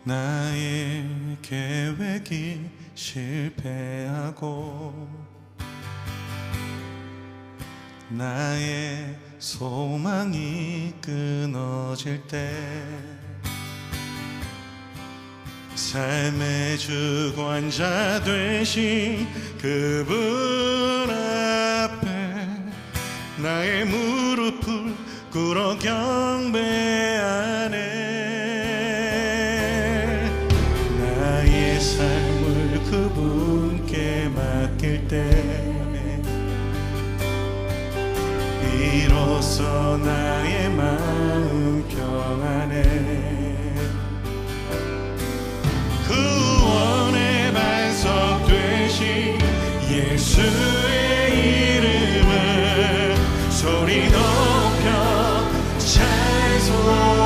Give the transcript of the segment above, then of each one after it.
나의 계획이 실패하고 나의 소망이 끊어질 때 삶의 주관자 되신 그분 앞에 나의 무릎을 꿇어 경배하네. 나의 삶을 그분께 맡길 때 비로소 나의 마음 평안해. 구원의 반석 되신 예수의 이름을 소리 높여 찬송하네.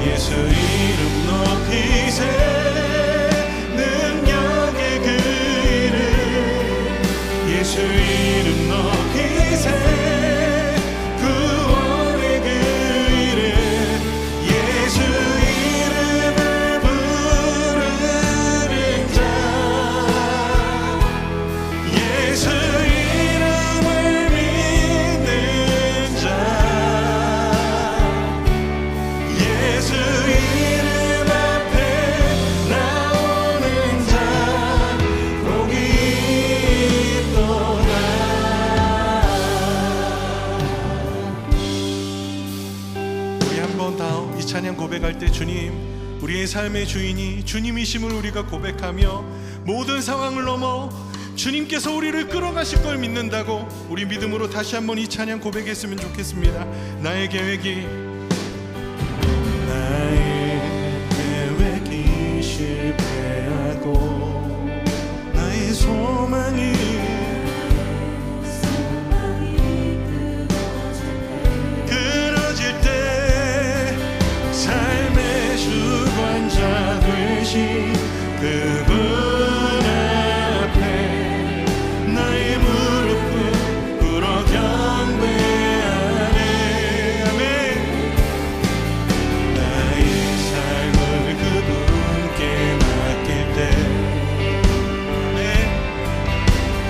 예수 이름 높이세. 예수 이름 높이세. 구원의 그 이름. 예수 이름을 부르는 자. 예수 이름을 믿는 자. 예수 이름 앞에 나오는 자. 복이 이 찬양 고백할 때 주님, 우리의 삶의 주인이 주님이심을 우리가 고백하며 모든 상황을 넘어 주님께서 우리를 끌어가실 걸 믿는다고 우리 믿음으로 다시 한번 이 찬양 고백했으면 좋겠습니다. 나의 계획이 실패하고 나의 소망이 끊어질 때 삶의 주관자 되신 그분 앞에 나의 무릎을 꿇어 경배하네. 아멘. 나의 삶을 그분께 맡길 때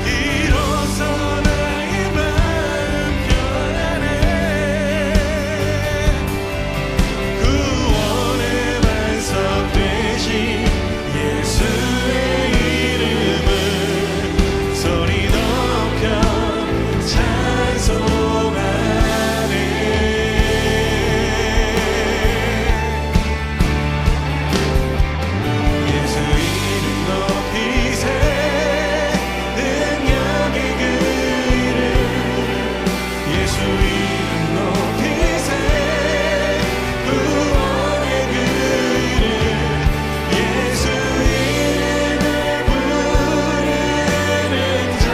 비로소 나의 마음 편안해. 구원의 반석 되신 예수의 이름을 소리 높여 찬송하네. 예수 이름 높이세. 능력의 그 이름. 예수 이름 높이세. 구원의 그 이름. 예수 이름을 부르는 자.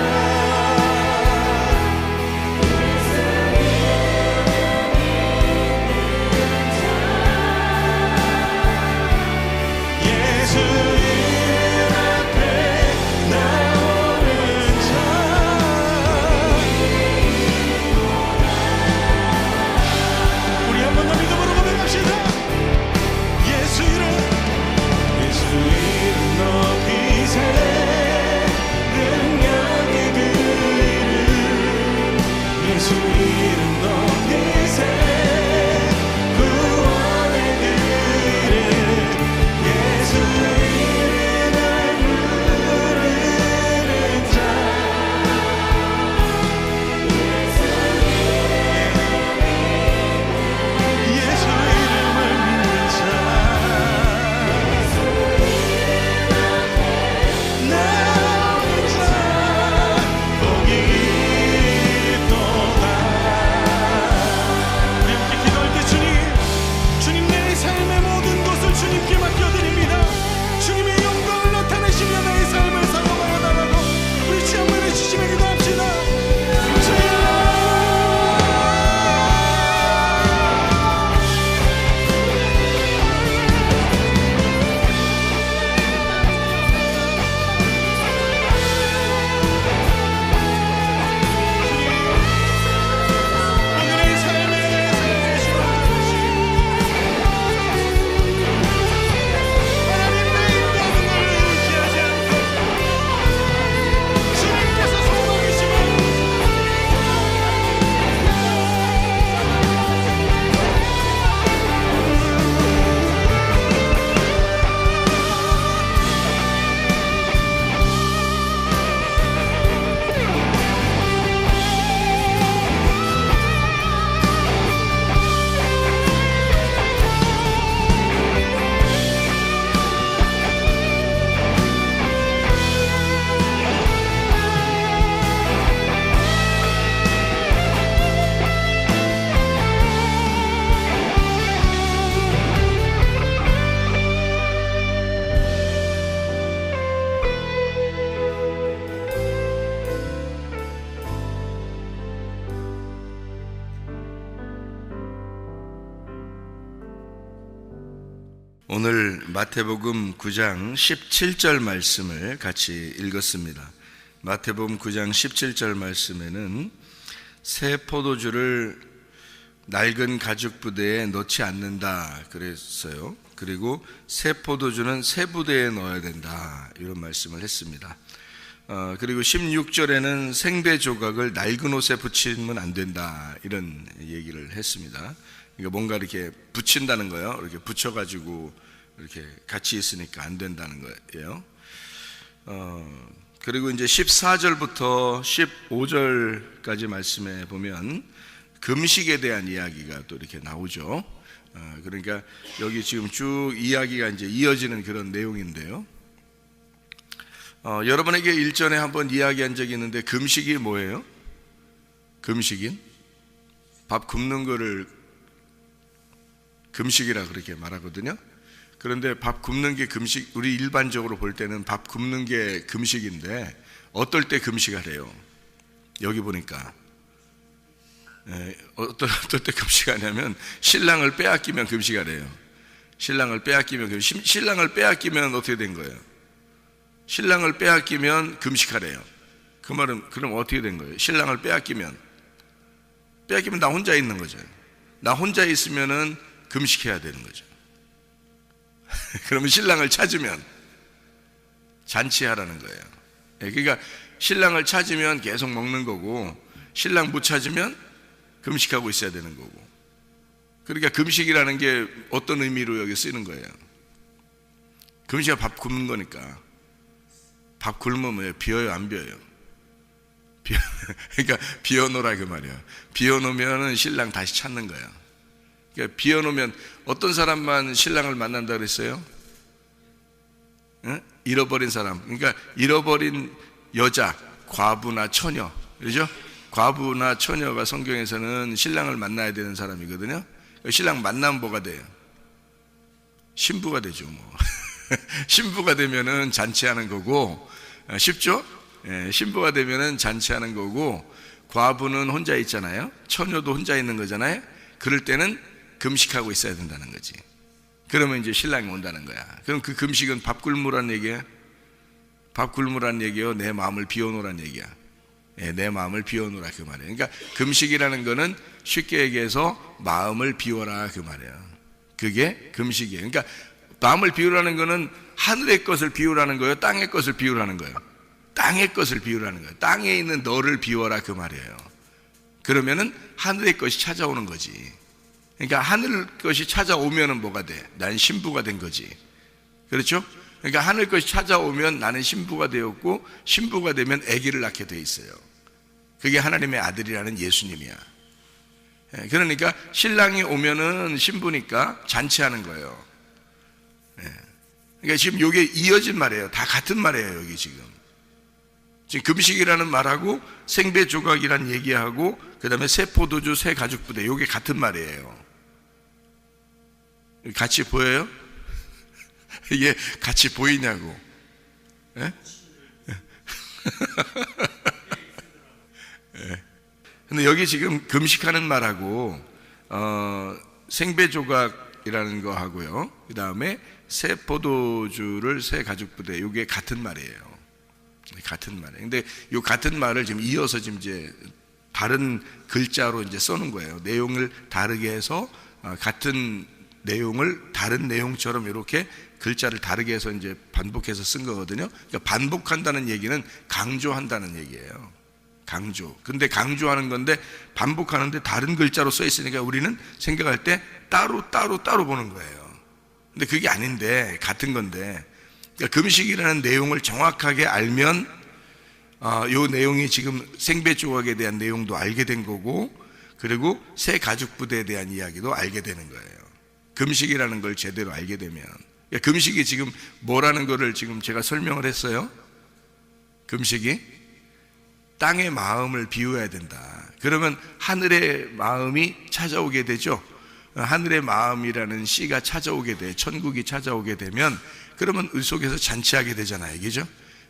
예수 이름 앞에 나오는 자. 우리 한 번 더 믿음으로 고백합시다. 예수 이름. 예수 이름 높이세. 능력의 그 이름. 예수 이름 높이세. 구원의 그 이름. 예수 이름을 부르는 자. 예수 이름을 믿는 자. 나오는 자. 복이 있도다. 우리 오늘 마태복음 9장 17절 말씀을 같이 읽었습니다. 마태복음 9장 17절 말씀에는 새 포도주를 낡은 가죽 부대에 넣지 않는다 그랬어요. 그리고 새 포도주는 새 부대에 넣어야 된다, 이런 말씀을 했습니다. 그리고 16절에는 생배 조각을 낡은 옷에 붙이면 안 된다, 이런 얘기를 했습니다. 그러니까 뭔가 이렇게 붙인다는 거예요. 이렇게 붙여가지고 이렇게 같이 있으니까 안 된다는 거예요. 그리고 이제 14절부터 15절까지 말씀에 보면 금식에 대한 이야기가 또 이렇게 나오죠. 그러니까 여기 지금 쭉 이야기가 이제 이어지는 그런 내용인데요. 여러분에게 일전에 한번 이야기한 적이 있는데, 금식이 뭐예요? 금식인? 밥 굽는 거를 금식이라 그렇게 말하거든요. 그런데 밥 굽는 게 금식, 우리 일반적으로 볼 때는 밥 굽는 게 금식인데, 어떨 때 금식하래요? 여기 보니까 어떨 때 금식하냐면 신랑을 빼앗기면 금식하래요. 신랑을 빼앗기면 어떻게 된 거예요? 신랑을 빼앗기면 금식하래요. 그 말은 그럼 어떻게 된 거예요? 신랑을 빼앗기면 나 혼자 있는 거죠. 나 혼자 있으면은 금식해야 되는 거죠. 그러면 신랑을 찾으면 잔치하라는 거예요. 그러니까 신랑을 찾으면 계속 먹는 거고, 신랑 못 찾으면 금식하고 있어야 되는 거고. 그러니까 금식이라는 게 어떤 의미로 여기 쓰이는 거예요? 금식은 밥 굶는 거니까. 밥 굶으면 뭐예요? 비어요, 안 비어요? 그러니까 비워놓으라 그 말이에요. 비워놓으면 신랑 다시 찾는 거예요. 그러니까 비워놓으면 어떤 사람만 신랑을 만난다 그랬어요? 응? 잃어버린 사람. 그러니까 잃어버린 여자, 과부나 처녀, 그렇죠? 과부나 처녀가 성경에서는 신랑을 만나야 되는 사람이거든요. 신랑 만나면 뭐가 돼요? 신부가 되죠, 뭐. 신부가 되면은 잔치하는 거고, 쉽죠? 신부가 되면은 잔치하는 거고, 과부는 혼자 있잖아요. 처녀도 혼자 있는 거잖아요. 그럴 때는 금식하고 있어야 된다는 거지. 그러면 이제 신랑이 온다는 거야. 그럼 그 금식은 밥 굶으란 얘기야? 밥 굶으란 얘기요? 내 마음을 비워놓으란 얘기야? 내 마음을 비워놓으라 그 말이에요. 그러니까 금식이라는 거는 쉽게 얘기해서 마음을 비워라 그 말이에요. 그게 금식이에요. 그러니까 마음을 비우라는 거는 하늘의 것을 비우라는 거예요? 땅의 것을 비우라는 거예요? 땅의 것을 비우라는 거예요. 땅에 있는 너를 비워라 그 말이에요. 그러면은 하늘의 것이 찾아오는 거지. 그러니까 하늘 것이 찾아오면은 뭐가 돼? 난 신부가 된 거지. 그렇죠? 그러니까 하늘 것이 찾아오면 나는 신부가 되었고, 신부가 되면 아기를 낳게 돼 있어요. 그게 하나님의 아들이라는 예수님이야. 그러니까 신랑이 오면은 신부니까 잔치하는 거예요. 그러니까 지금 이게 이어진 말이에요. 다 같은 말이에요. 여기 지금 금식이라는 말하고 생배 조각이라는 얘기하고, 그 다음에 새 포도주, 새 가죽 부대, 이게 같은 말이에요. 같이 보여요? 이게 같이 보이냐고. 근데 여기 지금 금식하는 말하고 생배 조각이라는 거 하고요, 그 다음에 새 포도주를 새 가죽 부대, 이게 같은 말이에요. 같은 말이에요. 근데 이 같은 말을 지금 이어서 지금 이제 다른 글자로 이제 써놓은 거예요. 내용을 다르게 해서 같은 내용을 다른 내용처럼 이렇게 글자를 다르게 해서 이제 반복해서 쓴 거거든요. 그러니까 반복한다는 얘기는 강조한다는 얘기예요. 강조. 근데 강조하는 건데 반복하는데 다른 글자로 써 있으니까 우리는 생각할 때 따로 보는 거예요. 근데 그게 아닌데 같은 건데, 그러니까 금식이라는 내용을 정확하게 알면 이 내용이 지금 생배 조각에 대한 내용도 알게 된 거고, 그리고 새 가죽 부대에 대한 이야기도 알게 되는 거예요. 금식이라는 걸 제대로 알게 되면. 그러니까 금식이 지금 뭐라는 거를 지금 제가 설명을 했어요. 금식이 땅의 마음을 비워야 된다. 그러면 하늘의 마음이 찾아오게 되죠. 하늘의 마음이라는 씨가 찾아오게 돼, 천국이 찾아오게 되면, 그러면 의 속에서 잔치하게 되잖아요. 그죠?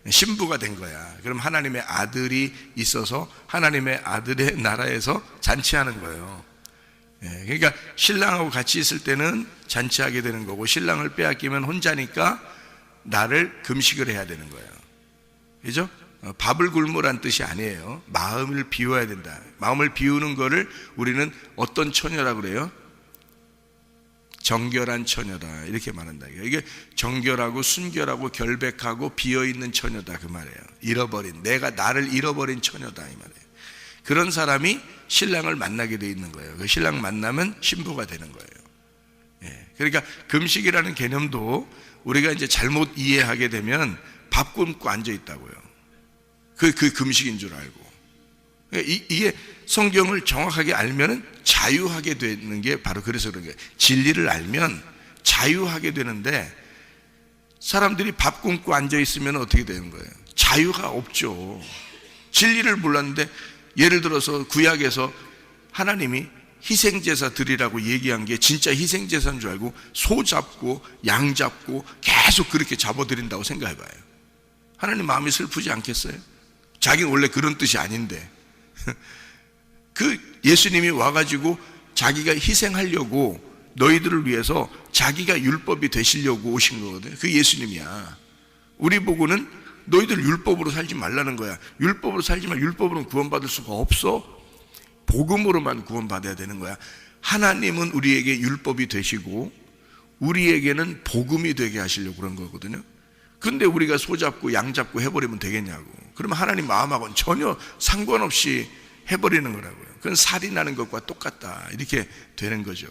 신부가 된 거야. 그럼 하나님의 아들이 있어서 하나님의 아들의 나라에서 잔치하는 거예요. 그러니까 신랑하고 같이 있을 때는 잔치하게 되는 거고, 신랑을 빼앗기면 혼자니까 나를 금식을 해야 되는 거예요. 그죠? 밥을 굶으란 뜻이 아니에요. 마음을 비워야 된다. 마음을 비우는 거를 우리는 어떤 처녀라고 그래요? 정결한 처녀다, 이렇게 말한다. 이게 정결하고 순결하고 결백하고 비어있는 처녀다, 그 말이에요. 잃어버린, 내가 나를 잃어버린 처녀다, 이 말이에요. 그런 사람이 신랑을 만나게 돼 있는 거예요. 그 신랑 만나면 신부가 되는 거예요. 그러니까 금식이라는 개념도 우리가 이제 잘못 이해하게 되면 밥 굶고 앉아 있다고요. 그 금식인 줄 알고. 이게 성경을 정확하게 알면 자유하게 되는 게 바로 그래서 그런 거예요. 진리를 알면 자유하게 되는데, 사람들이 밥 굶고 앉아 있으면 어떻게 되는 거예요? 자유가 없죠. 진리를 몰랐는데, 예를 들어서 구약에서 하나님이 희생제사 드리라고 얘기한 게 진짜 희생제사인 줄 알고 소 잡고 양 잡고 계속 그렇게 잡아드린다고 생각해봐요. 하나님 마음이 슬프지 않겠어요? 자기는 원래 그런 뜻이 아닌데 그 예수님이 와가지고 자기가 희생하려고 너희들을 위해서 자기가 율법이 되시려고 오신 거거든요. 그 예수님이야. 우리 보고는 너희들 율법으로 살지 말라는 거야. 율법으로 살지만 율법으로는 구원받을 수가 없어. 복음으로만 구원받아야 되는 거야. 하나님은 우리에게 율법이 되시고 우리에게는 복음이 되게 하시려고 그런 거거든요. 근데 우리가 소 잡고 양 잡고 해버리면 되겠냐고. 그러면 하나님 마음하고는 전혀 상관없이 해버리는 거라고요. 그건 살인하는 것과 똑같다, 이렇게 되는 거죠.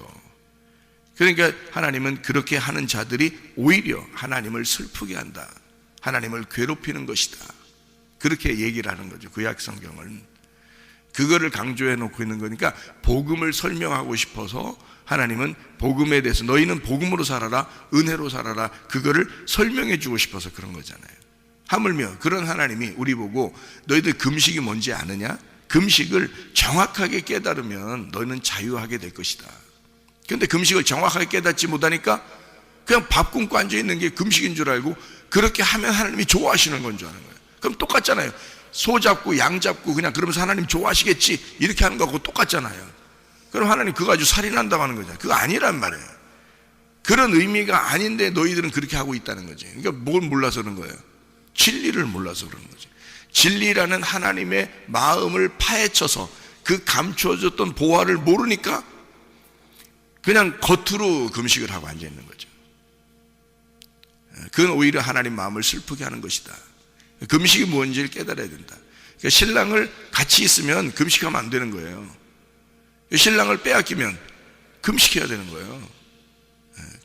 그러니까 하나님은 그렇게 하는 자들이 오히려 하나님을 슬프게 한다, 하나님을 괴롭히는 것이다, 그렇게 얘기를 하는 거죠. 구약 성경은 그거를 강조해 놓고 있는 거니까, 복음을 설명하고 싶어서 하나님은 복음에 대해서 너희는 복음으로 살아라, 은혜로 살아라, 그거를 설명해 주고 싶어서 그런 거잖아요. 하물며 그런 하나님이 우리 보고 너희들 금식이 뭔지 아느냐? 금식을 정확하게 깨달으면 너희는 자유하게 될 것이다. 그런데 금식을 정확하게 깨닫지 못하니까 그냥 밥 굶고 앉아있는 게 금식인 줄 알고 그렇게 하면 하나님이 좋아하시는 건 줄 아는 거예요. 그럼 똑같잖아요. 소 잡고 양 잡고 그냥 그러면서 하나님 좋아하시겠지, 이렇게 하는 거하고 똑같잖아요. 그럼 하나님 그거 가지고 살인한다고 하는 거잖아요. 그거 아니란 말이에요. 그런 의미가 아닌데 너희들은 그렇게 하고 있다는 거지. 그러니까 뭘 몰라서 그런 거예요? 진리를 몰라서 그런 거지. 진리라는 하나님의 마음을 파헤쳐서 그 감춰졌던 보화를 모르니까 그냥 겉으로 금식을 하고 앉아 있는 거죠. 그건 오히려 하나님 마음을 슬프게 하는 것이다. 금식이 뭔지를 깨달아야 된다. 그러니까 신랑을 같이 있으면 금식하면 안 되는 거예요. 신랑을 빼앗기면 금식해야 되는 거예요.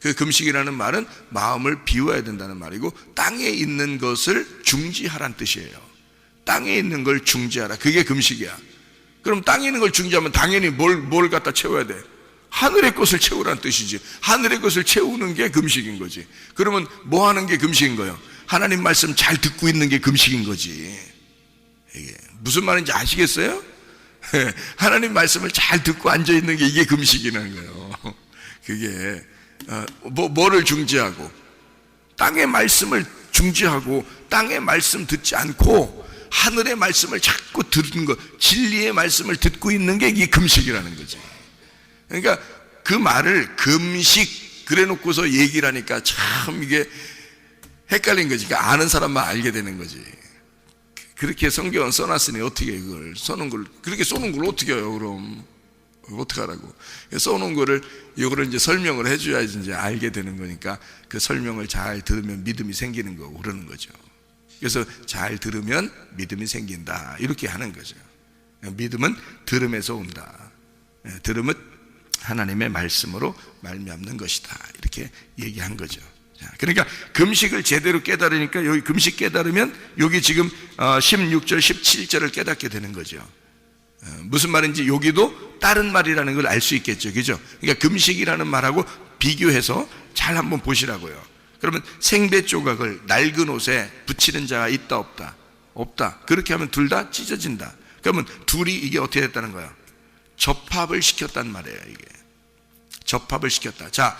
그 금식이라는 말은 마음을 비워야 된다는 말이고, 땅에 있는 것을 중지하라는 뜻이에요. 땅에 있는 걸 중지하라, 그게 금식이야. 그럼 땅에 있는 걸 중지하면 당연히 뭘 갖다 채워야 돼? 하늘의 것을 채우라는 뜻이지. 하늘의 것을 채우는 게 금식인 거지. 그러면 뭐 하는 게 금식인 거예요? 하나님 말씀 잘 듣고 있는 게 금식인 거지. 이게 무슨 말인지 아시겠어요? 하나님 말씀을 잘 듣고 앉아 있는 게 이게 금식이라는 거예요. 그게 뭐를 중지하고, 땅의 말씀을 중지하고 땅의 말씀 듣지 않고 하늘의 말씀을 자꾸 듣는 것, 진리의 말씀을 듣고 있는 게 이게 금식이라는 거지. 그러니까 그 말을 금식 그래 놓고서 얘기를 하니까 참 이게 헷갈린 거지. 그러니까 아는 사람만 알게 되는 거지. 그렇게 성경은 써놨으니 어떻게 그걸 써놓은 걸, 그렇게 써놓은 걸 어떻게 해요? 그럼 어떻게 하라고? 써놓은 거를 이거를 이제 설명을 해줘야지 이제 알게 되는 거니까, 그 설명을 잘 들으면 믿음이 생기는 거고 그러는 거죠. 그래서 잘 들으면 믿음이 생긴다, 이렇게 하는 거죠. 믿음은 들음에서 온다. 들음은 하나님의 말씀으로 말미암는 것이다, 이렇게 얘기한 거죠. 그러니까 금식을 제대로 깨달으니까, 여기 금식 깨달으면 여기 지금 16절 17절을 깨닫게 되는 거죠. 무슨 말인지 여기도 다른 말이라는 걸 알 수 있겠죠, 그죠? 그러니까 금식이라는 말하고 비교해서 잘 한번 보시라고요. 그러면 생배 조각을 낡은 옷에 붙이는 자가 있다 없다? 없다. 그렇게 하면 둘 다 찢어진다. 그러면 둘이 이게 어떻게 됐다는 거야? 접합을 시켰단 말이에요. 이게 접합을 시켰다. 자,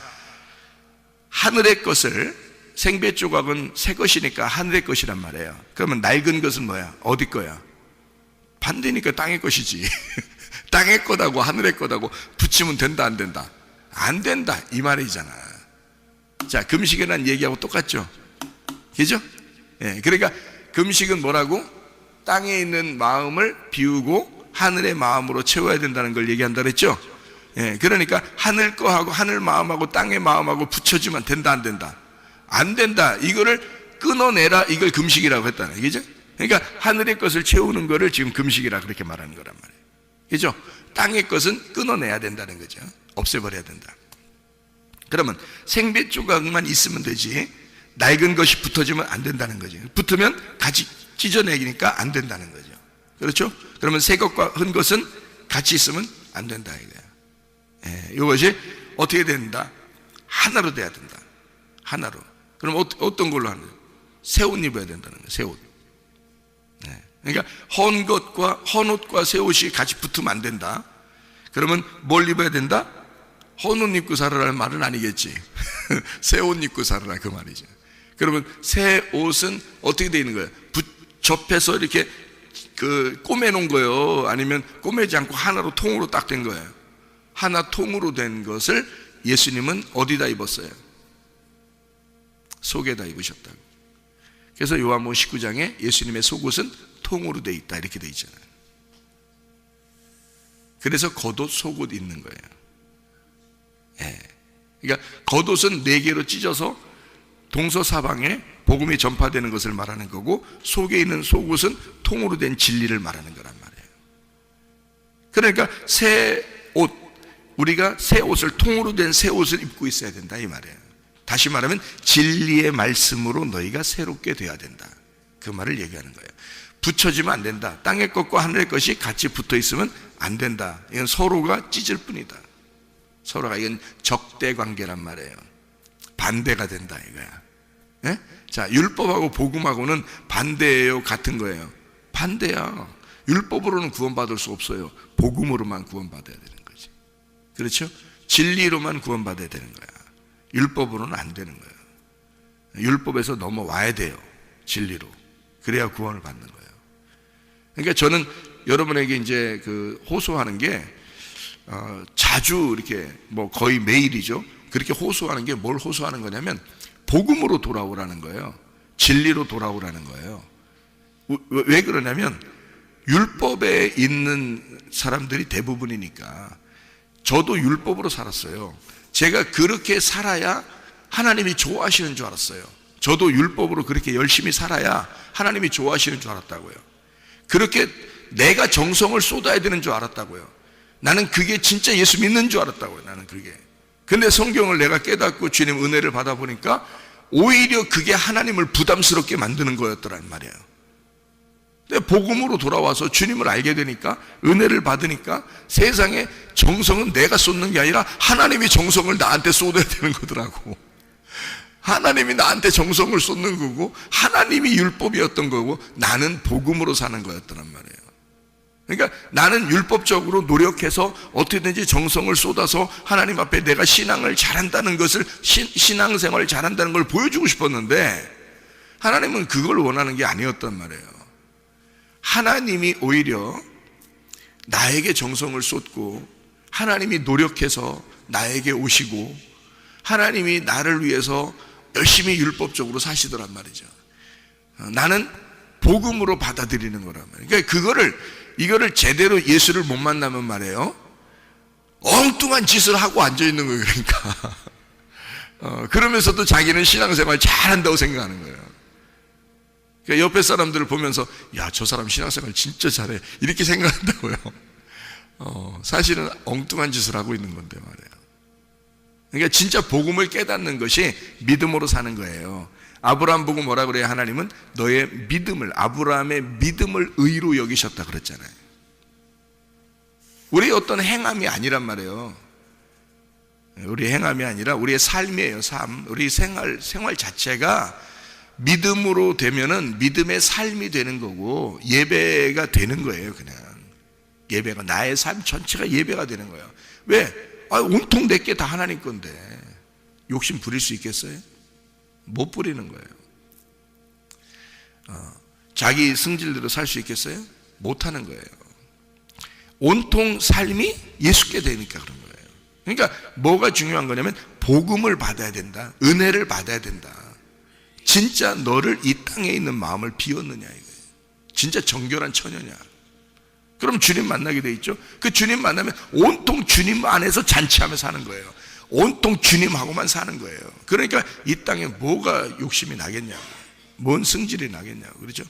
하늘의 것을, 생배 조각은 새 것이니까 하늘의 것이란 말이에요. 그러면 낡은 것은 뭐야? 어디 거야? 반대니까 땅의 것이지. 땅의 거다고 하늘의 거다고 붙이면 된다 안 된다? 안 된다 이 말이잖아. 자, 금식이라는 얘기하고 똑같죠? 그죠? 예, 그러니까 금식은 뭐라고? 땅에 있는 마음을 비우고 하늘의 마음으로 채워야 된다는 걸 얘기한다 그랬죠? 예, 그러니까 하늘 거하고 하늘 마음하고 땅의 마음하고 붙여주면 된다 안 된다? 안 된다. 이거를 끊어내라. 이걸 금식이라고 했다는 얘기죠. 그러니까 하늘의 것을 채우는 거를 지금 금식이라 그렇게 말하는 거란 말이에요. 그죠? 땅의 것은 끊어내야 된다는 거죠. 없애버려야 된다. 그러면 생배 조각만 있으면 되지 낡은 것이 붙어지면 안 된다는 거죠. 붙으면 같이 찢어내기니까 안 된다는 거죠. 그렇죠? 그러면 새 것과 흔 것은 같이 있으면 안 된다 이거야. 예, 이것이 어떻게 된다? 하나로 돼야 된다. 하나로. 그럼 어떤 걸로 하는 거예요? 새 옷 입어야 된다는 거예요. 새 옷. 네. 그러니까 헌 것과 헌 옷과 새 옷이 같이 붙으면 안 된다. 그러면 뭘 입어야 된다? 헌 옷 입고 살아라는 말은 아니겠지. 새 옷 입고 살아라 그 말이죠. 그러면 새 옷은 어떻게 되어 있는 거예요? 접해서 이렇게 꼬매 놓은 거예요? 아니면 꼬매지 않고 하나로 통으로 딱 된 거예요? 하나 통으로 된 것을 예수님은 어디다 입었어요? 속에다 입으셨다고. 그래서 요한복음 19장에 예수님의 속옷은 통으로 돼 있다 이렇게 돼 있잖아요. 그래서 겉옷 속옷 있는 거예요. 예. 그러니까 겉옷은 4개로 찢어서 동서사방에 복음이 전파되는 것을 말하는 거고, 속에 있는 속옷은 통으로 된 진리를 말하는 거란 말이에요. 그러니까 새 옷, 우리가 새 옷을, 통으로 된 새 옷을 입고 있어야 된다 이 말이에요. 다시 말하면 진리의 말씀으로 너희가 새롭게 돼야 된다, 그 말을 얘기하는 거예요. 붙여지면 안 된다. 땅의 것과 하늘의 것이 같이 붙어 있으면 안 된다. 이건 서로가 찢을 뿐이다. 서로가, 이건 적대 관계란 말이에요. 반대가 된다 이거야. 예? 자, 율법하고 복음하고는 반대예요, 같은 거예요? 반대야. 율법으로는 구원받을 수 없어요. 복음으로만 구원받아야 되는 거지. 그렇죠? 진리로만 구원받아야 되는 거야. 율법으로는 안 되는 거예요. 율법에서 넘어와야 돼요, 진리로. 그래야 구원을 받는 거예요. 그러니까 저는 여러분에게 이제 호소하는 게, 자주 이렇게 거의 매일이죠. 그렇게 호소하는 게, 뭘 호소하는 거냐면 복음으로 돌아오라는 거예요. 진리로 돌아오라는 거예요. 왜 그러냐면 율법에 있는 사람들이 대부분이니까. 저도 율법으로 살았어요. 제가 그렇게 살아야 하나님이 좋아하시는 줄 알았어요. 저도 율법으로 그렇게 열심히 살아야 하나님이 좋아하시는 줄 알았다고요. 그렇게 내가 정성을 쏟아야 되는 줄 알았다고요. 나는 그게 진짜 예수 믿는 줄 알았다고요. 나는 그게. 근데 성경을 내가 깨닫고 주님 은혜를 받아보니까 오히려 그게 하나님을 부담스럽게 만드는 거였더란 말이에요. 근데 복음으로 돌아와서 주님을 알게 되니까, 은혜를 받으니까 세상에 정성은 내가 쏟는 게 아니라 하나님이 정성을 나한테 쏟아야 되는 거더라고. 하나님이 나한테 정성을 쏟는 거고, 하나님이 율법이었던 거고, 나는 복음으로 사는 거였더란 말이에요. 그러니까 나는 율법적으로 노력해서 어떻게든지 정성을 쏟아서 하나님 앞에 내가 신앙을 잘한다는 것을, 신앙생활을 잘한다는 걸 보여주고 싶었는데, 하나님은 그걸 원하는 게 아니었단 말이에요. 하나님이 오히려 나에게 정성을 쏟고, 하나님이 노력해서 나에게 오시고, 하나님이 나를 위해서 열심히 율법적으로 사시더란 말이죠. 나는 복음으로 받아들이는 거란 말이에요. 그러니까 이거를 제대로 예수를 못 만나면 말이에요, 엉뚱한 짓을 하고 앉아있는 거예요. 그러니까 그러면서도 자기는 신앙생활 잘한다고 생각하는 거예요. 그러니까 옆에 사람들을 보면서, 야, 저 사람 신앙생활 진짜 잘해, 이렇게 생각한다고요. 사실은 엉뚱한 짓을 하고 있는 건데 말이에요. 그러니까 진짜 복음을 깨닫는 것이 믿음으로 사는 거예요. 아브라함 보고 뭐라 그래요? 하나님은 너의 믿음을, 아브라함의 믿음을 의로 여기셨다 그랬잖아요. 우리의 어떤 행함이 아니란 말이에요. 우리의 행함이 아니라 우리의 삶이에요. 삶. 우리 생활 자체가 믿음으로 되면은 믿음의 삶이 되는 거고, 예배가 되는 거예요. 그냥 예배가, 나의 삶 전체가 예배가 되는 거예요. 왜? 온통 내게 다 하나님 건데 욕심 부릴 수 있겠어요? 못 부리는 거예요. 자기 승질대로 살 수 있겠어요? 못 하는 거예요. 온통 삶이 예수께 되니까 그런 거예요. 그러니까 뭐가 중요한 거냐면 복음을 받아야 된다. 은혜를 받아야 된다. 진짜 너를 이 땅에 있는 마음을 비웠느냐 이거예요. 진짜 정결한 처녀냐. 그럼 주님 만나게 돼 있죠. 그 주님 만나면 온통 주님 안에서 잔치하며 사는 거예요. 온통 주님하고만 사는 거예요. 그러니까 이 땅에 뭐가 욕심이 나겠냐고, 뭔 승질이 나겠냐고, 그렇죠?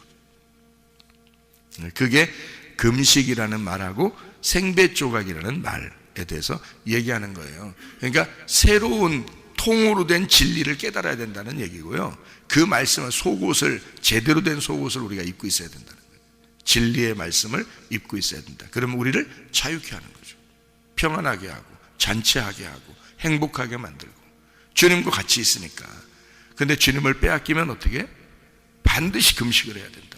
그게 금식이라는 말하고 생배조각이라는 말에 대해서 얘기하는 거예요. 그러니까 새로운 통으로 된 진리를 깨달아야 된다는 얘기고요. 그 말씀은 속옷을, 제대로 된 속옷을 우리가 입고 있어야 된다는 거예요. 진리의 말씀을 입고 있어야 된다. 그러면 우리를 자유케 하는 거죠. 평안하게 하고 잔치하게 하고 행복하게 만들고 주님과 같이 있으니까. 근데 주님을 빼앗기면 어떻게? 반드시 금식을 해야 된다.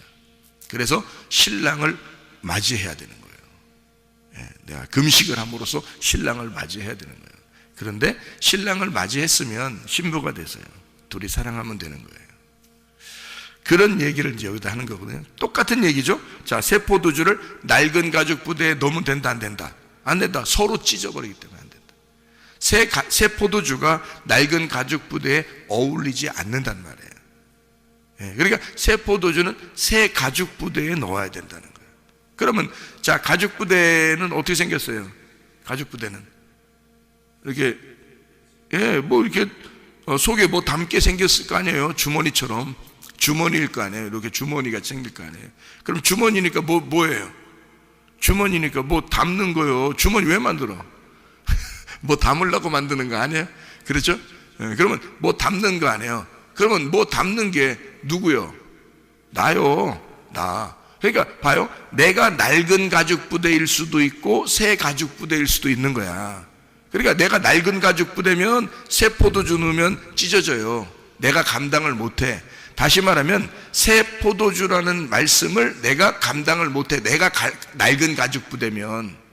그래서 신랑을 맞이해야 되는 거예요. 내가 금식을 함으로써 신랑을 맞이해야 되는 거예요. 그런데 신랑을 맞이했으면 신부가 돼서요, 둘이 사랑하면 되는 거예요. 그런 얘기를 이제 여기다 하는 거거든요. 똑같은 얘기죠. 자, 새 포도주를 낡은 가죽 부대에 넣으면 된다, 안 된다? 안 된다. 서로 찢어버리기 때문에 안 된다. 새 포도주가 낡은 가죽 부대에 어울리지 않는단 말이에요. 그러니까 새 포도주는 새 가죽 부대에 넣어야 된다는 거예요. 그러면 자, 가죽 부대는 어떻게 생겼어요? 가죽 부대는 이렇게 뭐 이렇게 속에 뭐 담게 생겼을 거 아니에요. 주머니처럼 주머니일 거 아니에요. 이렇게 주머니가 생길 거 아니에요. 그럼 주머니니까 뭐예요? 주머니니까 뭐 담는 거요. 주머니 왜 만들어? 뭐 담으려고 만드는 거 아니에요? 그렇죠? 그러면 뭐 담는 거 아니에요. 그러면 뭐 담는 게 누구요? 나요. 나. 그러니까 봐요. 내가 낡은 가죽 부대일 수도 있고 새 가죽 부대일 수도 있는 거야. 그러니까 내가 낡은 가죽 부대면 새 포도주 넣으면 찢어져요. 내가 감당을 못해. 다시 말하면 새 포도주라는 말씀을 내가 감당을 못해. 내가 낡은 가죽 부대면.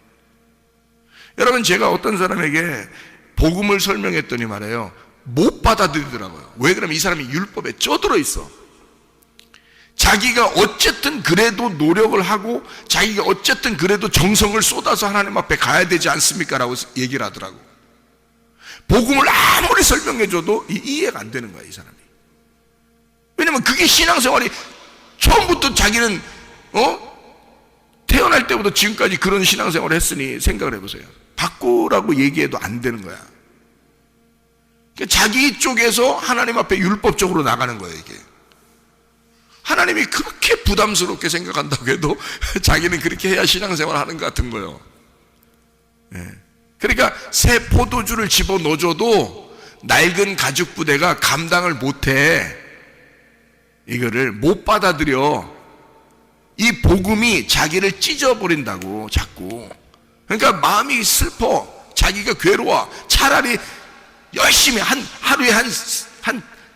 여러분, 제가 어떤 사람에게 복음을 설명했더니 말이에요, 못 받아들이더라고요. 왜 그러면 이 사람이 율법에 쪄들어 있어. 자기가 어쨌든 그래도 노력을 하고 자기가 어쨌든 그래도 정성을 쏟아서 하나님 앞에 가야 되지 않습니까? 라고 얘기를 하더라고. 복음을 아무리 설명해줘도 이해가 안 되는 거야, 이 사람이. 왜냐면 그게 신앙생활이 처음부터 자기는 태어날 때부터 지금까지 그런 신앙생활을 했으니 생각을 해보세요. 바꾸라고 얘기해도 안 되는 거야. 그러니까 자기 쪽에서 하나님 앞에 율법적으로 나가는 거예요, 이게. 하나님이 그렇게 부담스럽게 생각한다고 해도 자기는 그렇게 해야 신앙생활을 하는 것 같은 거예요. 그러니까 새 포도주를 집어넣어줘도 낡은 가죽 부대가 감당을 못해. 이거를 못 받아들여. 이 복음이 자기를 찢어버린다고 자꾸. 그러니까 마음이 슬퍼. 자기가 괴로워. 차라리 열심히 하루에 한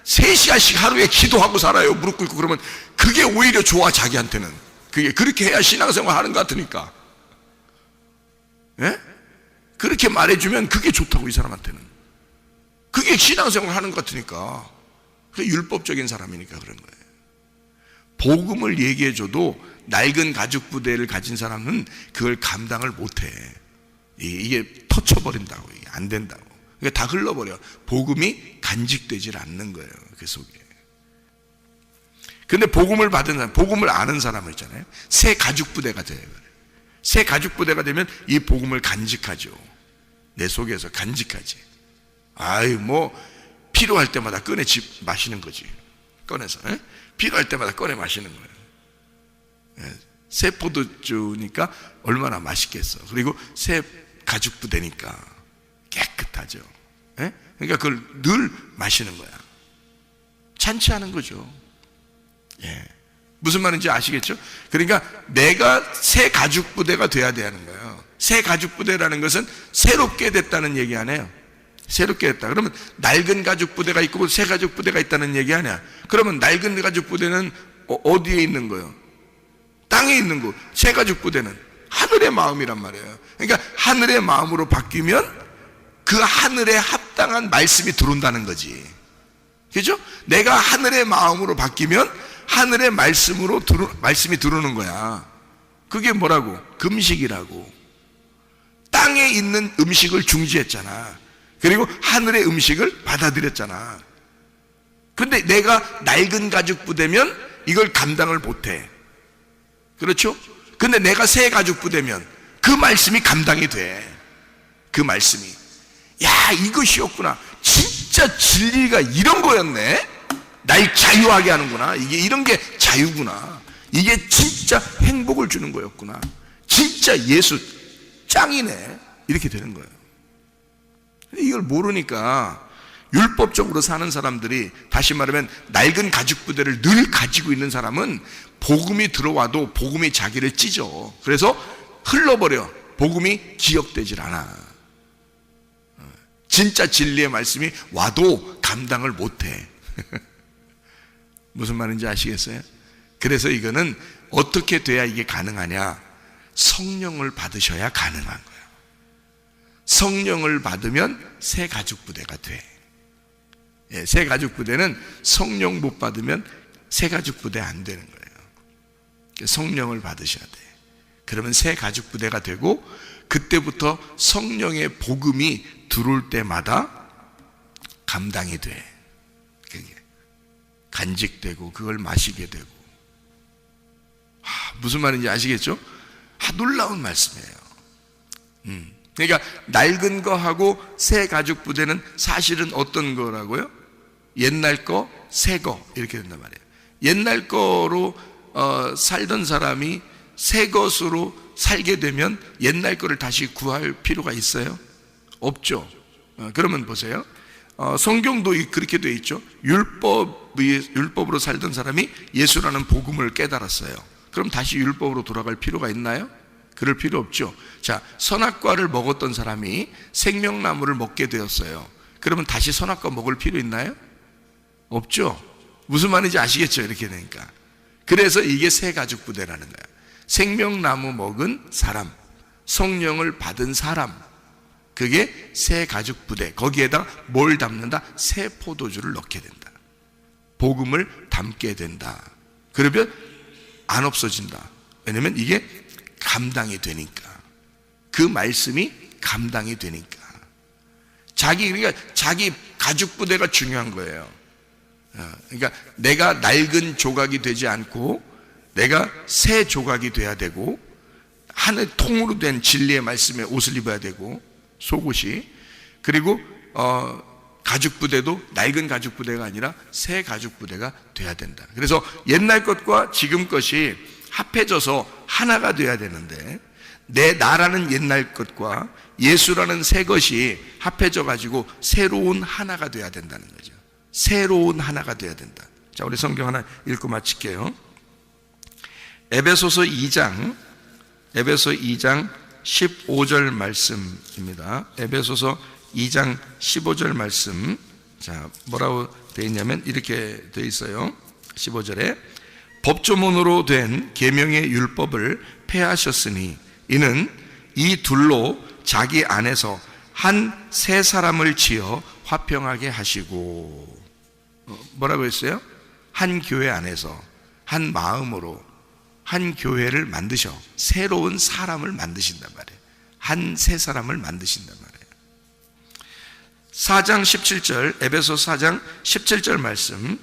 3시간씩 하루에 기도하고 살아요. 무릎 꿇고. 그러면 그게 오히려 좋아, 자기한테는. 그게 그렇게 해야 신앙생활 하는 것 같으니까. 예? 그렇게 말해주면 그게 좋다고, 이 사람한테는. 그게 신앙생활 하는 것 같으니까. 그게 율법적인 사람이니까 그런 거예요. 복음을 얘기해줘도 낡은 가죽 부대를 가진 사람은 그걸 감당을 못해. 이게 터쳐버린다고. 이게 안 된다고. 그러니까 다 흘러버려. 복음이 간직되질 않는 거예요, 그 속에. 근데 복음을 받은 사람, 복음을 아는 사람은 있잖아요. 새 가죽 부대가 돼요. 새 가죽 부대가 되면 이 복음을 간직하죠. 내 속에서 간직하지. 아유, 뭐 필요할 때마다 꺼내 마시는 거지. 꺼내서. 필요할 때마다 꺼내 마시는 거예요. 새 포도주니까 얼마나 맛있겠어. 그리고 새 가죽 부대니까 깨끗하죠. 그러니까 그걸 늘 마시는 거야. 잔치하는 거죠. 무슨 말인지 아시겠죠? 그러니까 내가 새 가죽 부대가 돼야 되는 거예요. 새 가죽 부대라는 것은 새롭게 됐다는 얘기 아니에요. 새롭게 됐다. 그러면 낡은 가죽 부대가 있고 새 가죽 부대가 있다는 얘기 아니야. 그러면 낡은 가죽 부대는 어디에 있는 거예요? 땅에 있는 거. 새 가죽 부대는 하늘의 마음이란 말이에요. 그러니까 하늘의 마음으로 바뀌면 그 하늘에 합당한 말씀이 들어온다는 거지. 그죠? 내가 하늘의 마음으로 바뀌면 하늘의 말씀이 들어오는 거야. 그게 뭐라고? 금식이라고. 땅에 있는 음식을 중지했잖아. 그리고 하늘의 음식을 받아들였잖아. 근데 내가 낡은 가죽 부대면 이걸 감당을 못해. 그렇죠? 근데 내가 새 가죽 부대면 그 말씀이 감당이 돼. 그 말씀이, 야, 이것이었구나. 진짜 진리가 이런 거였네. 날 자유하게 하는구나. 이게 이런 게 자유구나. 이게 진짜 행복을 주는 거였구나. 진짜 예수 짱이네. 이렇게 되는 거예요. 이걸 모르니까 율법적으로 사는 사람들이, 다시 말하면 낡은 가죽 부대를 늘 가지고 있는 사람은 복음이 들어와도 복음이 자기를 찢어. 그래서 흘러버려. 복음이 기억되질 않아. 진짜 진리의 말씀이 와도 감당을 못해. 무슨 말인지 아시겠어요? 그래서 이거는 어떻게 돼야 이게 가능하냐? 성령을 받으셔야 가능한 거예요. 성령을 받으면 새 가죽 부대가 돼. 예, 새 가죽 부대는 성령 못 받으면 새 가죽 부대 안 되는 거예요. 성령을 받으셔야 돼. 그러면 새 가죽 부대가 되고, 그때부터 성령의 복음이 들어올 때마다 감당이 돼. 그게 간직되고 그걸 마시게 되고. 무슨 말인지 아시겠죠? 놀라운 말씀이에요. 그러니까 낡은 거하고 새 가죽 부대는 사실은 어떤 거라고요? 옛날 거, 새 거, 이렇게 된단 말이에요. 옛날 거로 살던 사람이 새 것으로 살게 되면 옛날 거를 다시 구할 필요가 있어요? 없죠. 그러면 보세요. 성경도 그렇게 돼 있죠. 율법으로 살던 사람이 예수라는 복음을 깨달았어요. 그럼 다시 율법으로 돌아갈 필요가 있나요? 그럴 필요 없죠. 자, 선악과를 먹었던 사람이 생명나무를 먹게 되었어요. 그러면 다시 선악과 먹을 필요 있나요? 없죠. 무슨 말인지 아시겠죠? 이렇게 되니까. 그래서 이게 새 가죽 부대라는 거야. 생명나무 먹은 사람, 성령을 받은 사람, 그게 새 가죽 부대. 거기에다 뭘 담는다? 새 포도주를 넣게 된다. 복음을 담게 된다. 그러면 안 없어진다. 왜냐면 이게 감당이 되니까. 그 말씀이 감당이 되니까. 그러니까 자기 가죽 부대가 중요한 거예요. 그러니까 내가 낡은 조각이 되지 않고 내가 새 조각이 돼야 되고, 하늘 통으로 된 진리의 말씀에 옷을 입어야 되고, 속옷이. 그리고 가죽 부대도 낡은 가죽 부대가 아니라 새 가죽 부대가 돼야 된다. 그래서 옛날 것과 지금 것이 합해져서 하나가 돼야 되는데, 나라는 옛날 것과 예수라는 새 것이 합해져 가지고 새로운 하나가 돼야 된다는 거죠. 새로운 하나가 돼야 된다. 자, 우리 성경 하나 읽고 마칠게요. 에베소서 2장 15절 말씀입니다. 에베소서 2장 15절 말씀. 자, 뭐라고 되어 있냐면 이렇게 되어 있어요. 15절에 법조문으로 된 계명의 율법을 폐하셨으니 이는 이 둘로 자기 안에서 한 새 사람을 지어 화평하게 하시고. 뭐라고 했어요? 한 교회 안에서 한 마음으로 한 교회를 만드셔. 새로운 사람을 만드신단 말이에요. 한 새 사람을 만드신단 말이에요. 4장 17절, 에베소 4장 17절 말씀.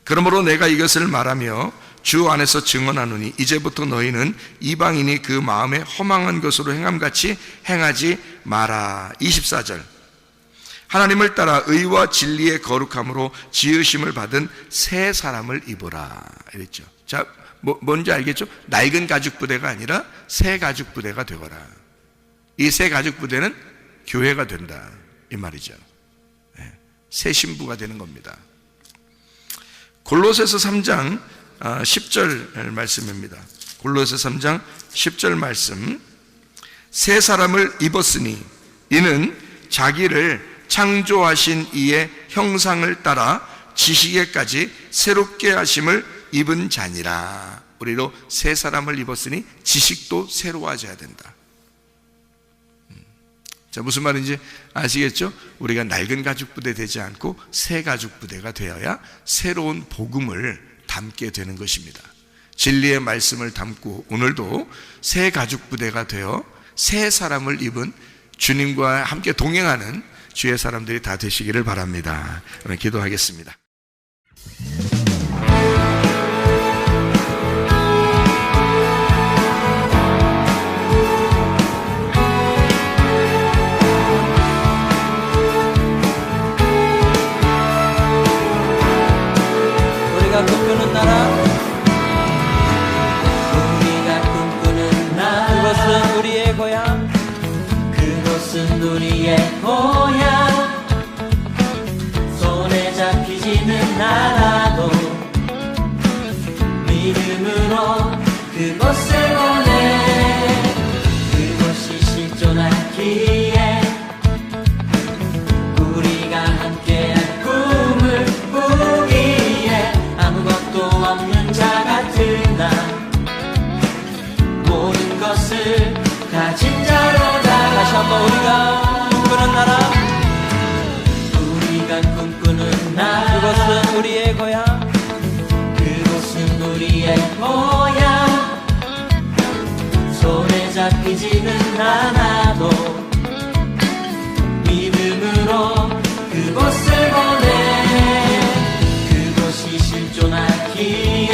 그러므로 내가 이것을 말하며 주 안에서 증언하노니 이제부터 너희는 이방인이 그 마음에 허망한 것으로 행함같이 행하지 마라. 24절. 하나님을 따라 의와 진리의 거룩함으로 지으심을 받은 새 사람을 입어라. 이랬죠. 자, 뭔지 알겠죠? 낡은 가죽 부대가 아니라 새 가죽 부대가 되거라. 이 새 가죽 부대는 교회가 된다, 이 말이죠. 새 신부가 되는 겁니다. 골로새서 3장 10절 말씀입니다. 골로새서 3장 10절 말씀. 새 사람을 입었으니 이는 자기를 창조하신 이의 형상을 따라 지식에까지 새롭게 하심을 입은 자니라. 우리로 새 사람을 입었으니 지식도 새로워져야 된다. 자, 무슨 말인지 아시겠죠? 우리가 낡은 가죽 부대 되지 않고 새 가죽 부대가 되어야 새로운 복음을 담게 되는 것입니다. 진리의 말씀을 담고 오늘도 새 가죽 부대가 되어 새 사람을 입은 주님과 함께 동행하는 주의 사람들이 다 되시기를 바랍니다. 그럼 기도하겠습니다. 우리가 꿈꾸는 나라, 우리가 꿈꾸는 나라, 그것은 우리의 고향, 그곳은 우리의 고향. 손에 잡히지는 않아도 믿음으로 그곳을 보내. 그곳이 실존하기에 우리가 함께한 꿈을 꾸기에 아무것도 없는 자 같은 나, 모든 것을 가진 자로다. 다시 한번 우리가 꿈꾸는 나라, 우리가 꿈꾸는 나라, 그것은 우리의 고향, 그곳은 우리의 고향. 손에 잡히지는 않아도 믿음으로 그곳을 보내. 그곳이 실존하기에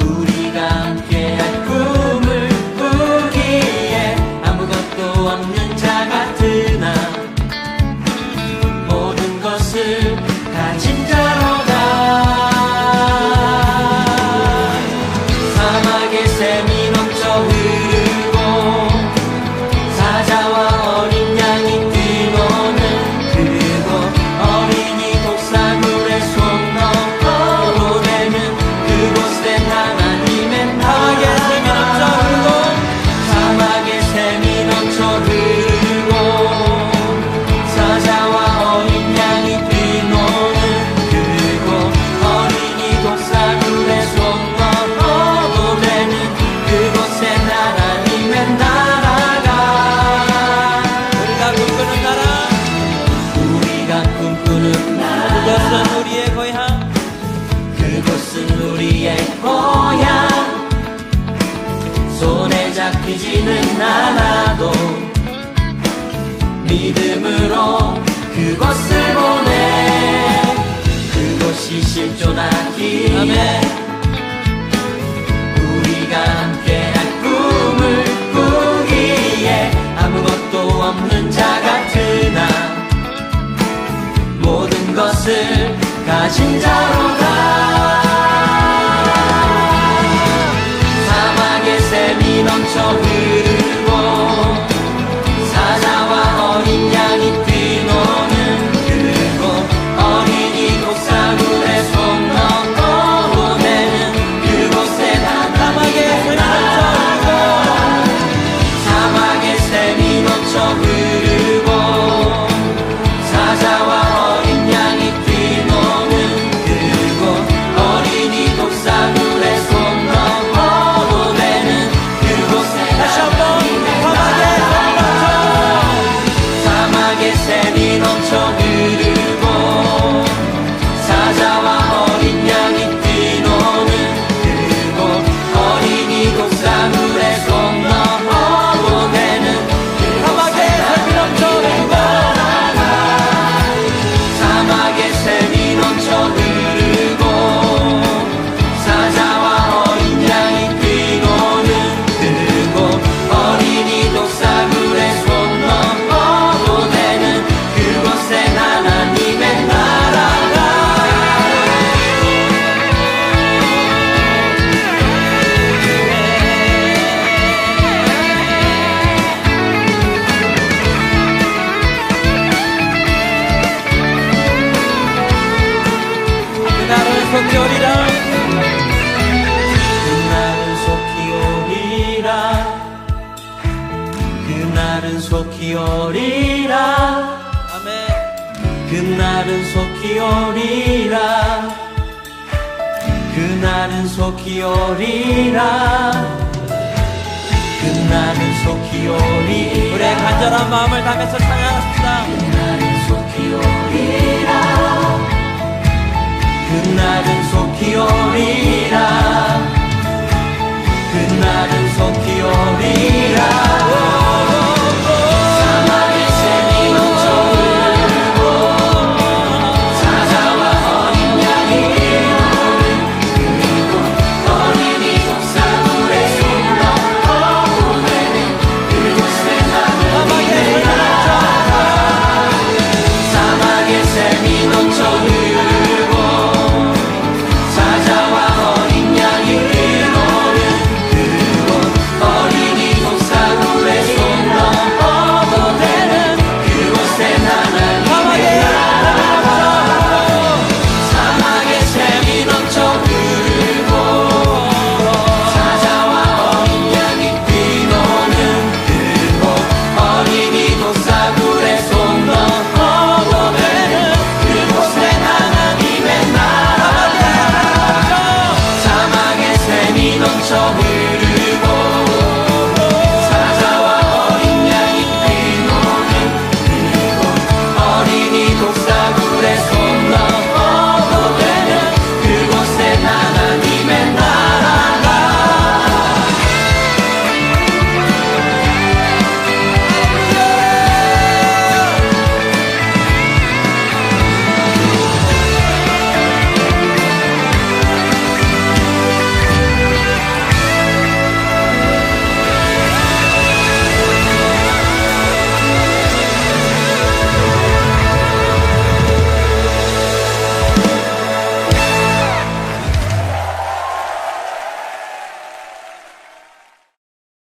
우리가 함께한 꿈을 꾸기에 아무것도 없는 자 같은 나, 모든 것을 가진 자로다. 사막의 샘이 넘쳐 흐르고 사자와 어린 양이 뛰노는 그곳, 어린이 독사물에 손 넣고 되는 그곳엔 하나님의 나라. 사막의 샘이 넘쳐 흐르고 사자와 어린 양이 뛰노는 그곳, 어린이 독사물에 손 넣고 되는 그곳엔 하나님의 나라가. 우리가 꿈꾸는 나라, 우리가 꿈꾸는 나라, 그것은 우리의 고향, 그곳은 우리의 고향. 손에 잡히지는 않아도 믿음으로 그곳을 보내. 그곳이 실존하기에 아멘. 우리가 함께한 꿈을 꾸기에 아무것도 없는 자 같은 나, 모든 것을 가진 자로다. 사막의 샘이 넘쳐 흐르고 사자와 어린 양이 뛰노는 그곳, 어린이 독사물에 손 넣고 되는 그곳에 하나님의 나라. 사막의 샘이 넘쳐 흐르고 사자와 어린 양이 뛰노는 그곳, 어린이 독사물에 손 넣고 되는 그곳에 다시 한번 하나님의 나라. 사막의 샘이 넘쳐 흐르고 사자와 어린 양이 뛰노는 그곳, 어린이 독사물에 손 넣고 되는 그곳에 하나님의 나라. 사막의 샘이 넘쳐 흐르고 사자와 어린 양이 뛰노는 그곳, 어린이 독사물에 손 넣고 되는 그곳엔 하나님의 나라가. 그날은 속히 오리라, 그날은 속히 오리라, 그날은 속히 오리라, 아멘. 그날은 속히 오리라, 그날은 속히 오리라, 그날은 속히 오리라. 우리의 간절한 마음을 담아서 찬양합시다. 그날은 속히 오리라, 그날은 속히 오리라, 그날은 나는 속히 오리라